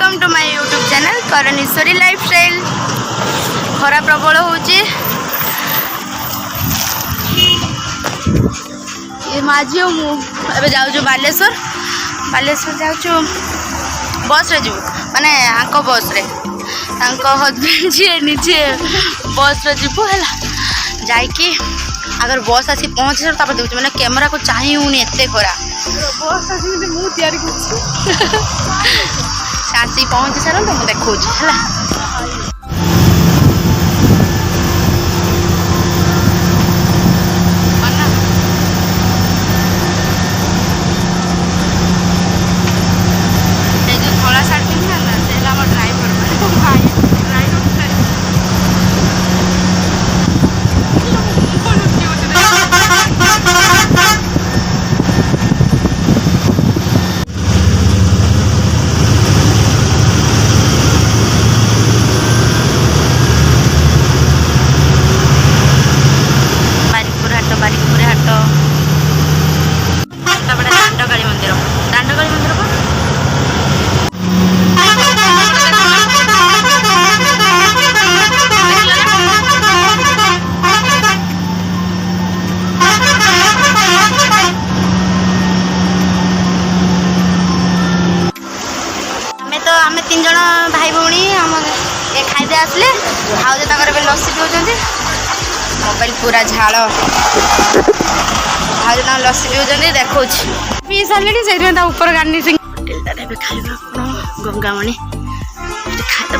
Welcome to my YouTube channel Karneshwari lifestyle. खरा प्रबल होची ये माझी मु एबे जाऊँ बालेश्वर जाऊँ बस रे जीव माने आंको बस रे हजबैंड जी निजे बस रे जीव है जाइकी अगर बस आसी पहुँच देखुच मैंने कैमेरा को चाही हूँ एते खरा बस आसी मु तैयारी आसी पहुँची सार तो मुझे देखा है आम तीन जन भाई भौणी ये खाईदे आसले भाज तक लस्सी पीउं मोबाइल पूरा झाड़ भाज तक लस्सी पीउं देखा पी सारे से ऊपर गार्निशिंग होटेल खाଇବା कौन गंगामणि खाईदे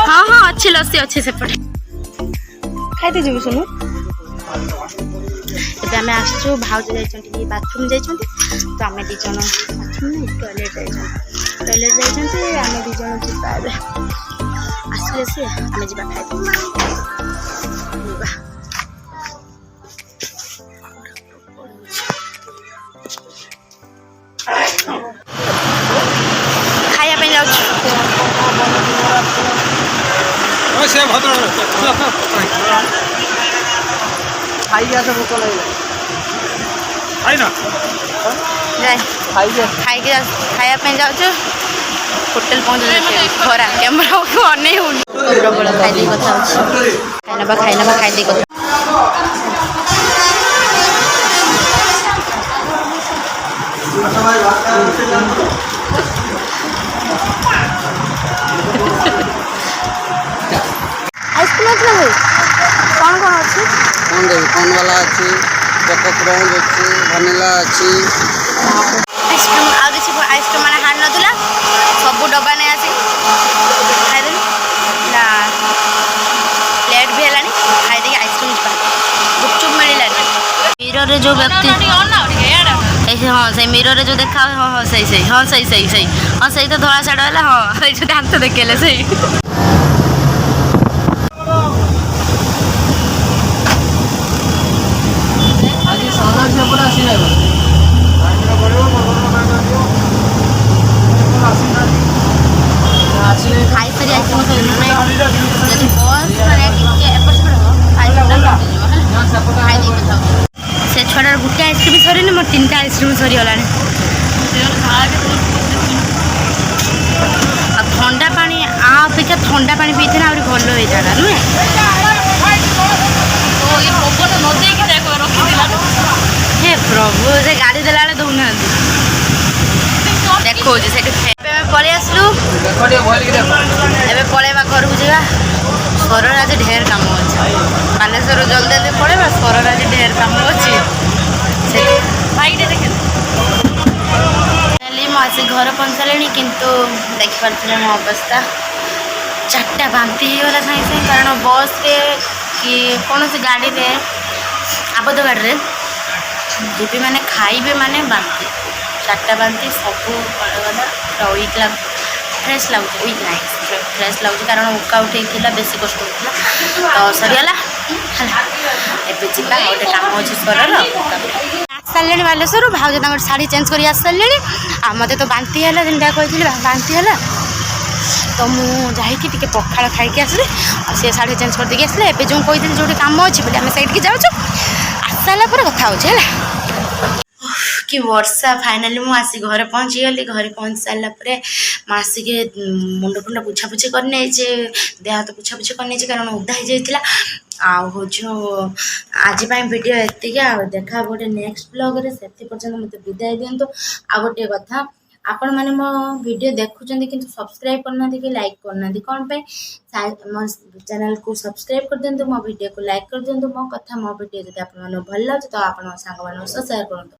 हाँ हाँ अच्छी लस्सी अच्छे सेपटे खाईदे जी सुनु एबे आम आसचु भाउज जाइछन्ती बाथरूम जाइछन्ती तो आम दी जन बाथरूम टॉयलेट जाइछन्ती आम दी जन जिबा एबे आसले से आम जिबा खाइ खाया पे जाउछु से भद्र खाई गया भोक लगे खाया जाऊँ होटेल पहुँच खरा कैमरा को अने प्रबल खाई कथा खाई खाई कथा आइसक्रीम अच्छी कौन कौन अच्छी कौन देवी कौन वाला अच्छी चको क्राउन अच्छी वनीला अच्छी आइसक्रीम आ किसी आइसक्रीम माने हार नथिला सब डब्बा नहीं आसी खाइदे ना प्लेट भी हेलानी खाइदे आइसक्रीम गुपचुप मिलला मिरर रे जो व्यक्ति ऐसे हाँ से मिरर रे जो देखा हाँ हाँ सही हाँ सही हाँ सही तो धला साड़ है हाँ जो दांत देखेले सही खाई सारी से छुआटार गोटे आइसक्रीम सरी मोर 3टा आइसक्रीम सरीगला ठंडा पानी अपेक्षा ठंडा पानी पीते ना भल होता नुहे हे प्रभु से गाड़ी देला दौना देखो पलि आसलु पलैबा घर को जा स्वर आज ढेर काम अच्छे बालेश्वर जल्दी पलैबा स्वर आज ढेर काम अच्छे मुझे घर पहुँचली किंतु देखिपारे मो अवस्था 4टा बांति होगा सागे सागे कारण बस रे कि कौन सी गाड़ी रे आबद्ध गाड़ी जीपी मैंने खाइबे माने बांति 4टा बांति सब गला वीक लग फ्रेश लगुच वीक ना फ्रेश लगुच कारण उका उठे बेसी कष्ट होता तो सरीगला एबे जीवा गोटे काम अच्छे स्वर सारे बालेश्वर भाज तक शाढ़ी चेंज कर सारे मत तो बांति है जेनटा कही बांति है तो मुझे पखाड़ खाई आसली सी शाढ़ी चेंज करदेकी आसले एवं जो कही जो काम अच्छे बोले आम सैड की जाऊँ आस सारा कथा हो କି ବର୍ଷା ଫାଇନାଲି ମୁଁ ଆସି ଘରେ ପହଞ୍ଚିଗଲି। ଘରେ ପହଞ୍ଚି ସାରିଲା ପରେ ମୁଁ ଆସିକି ମୁଣ୍ଡ ଫୁଣ୍ଡ ପୋଛାପୋଛି କରିନେଇଛି, ଦେହ ହାତ ପୋଛାପୋଛି କରିନେଇଛି କାରଣ ଓଦା ହେଇଯାଇଥିଲା। ଆଉ ହେଉଛି ଆଜି ପାଇଁ ଭିଡ଼ିଓ ଏତିକି। ଆଉ ଦେଖା ହେବ ଗୋଟେ ନେକ୍ସଟ ବ୍ଲଗ୍ରେ। ସେଥି ପର୍ଯ୍ୟନ୍ତ ମୋତେ ବିଦାୟ ଦିଅନ୍ତୁ। ଆଉ ଗୋଟିଏ କଥା, ଆପଣମାନେ ମୋ ଭିଡ଼ିଓ ଦେଖୁଛନ୍ତି କିନ୍ତୁ ସବସ୍କ୍ରାଇବ୍ କରୁନାହାନ୍ତି କି ଲାଇକ୍ କରୁନାହାନ୍ତି, କ'ଣ ପାଇଁ? ମୋ ଚ୍ୟାନେଲକୁ ସବସ୍କ୍ରାଇବ୍ କରିଦିଅନ୍ତୁ, ମୋ ଭିଡ଼ିଓକୁ ଲାଇକ୍ କରିଦିଅନ୍ତୁ। ମୋ କଥା ମୋ ଭିଡ଼ିଓ ଯଦି ଆପଣମାନଙ୍କୁ ଭଲ ଲାଗୁଛି ତ ଆପଣ ସାଙ୍ଗମାନଙ୍କ ସହ ସେୟାର କରନ୍ତୁ।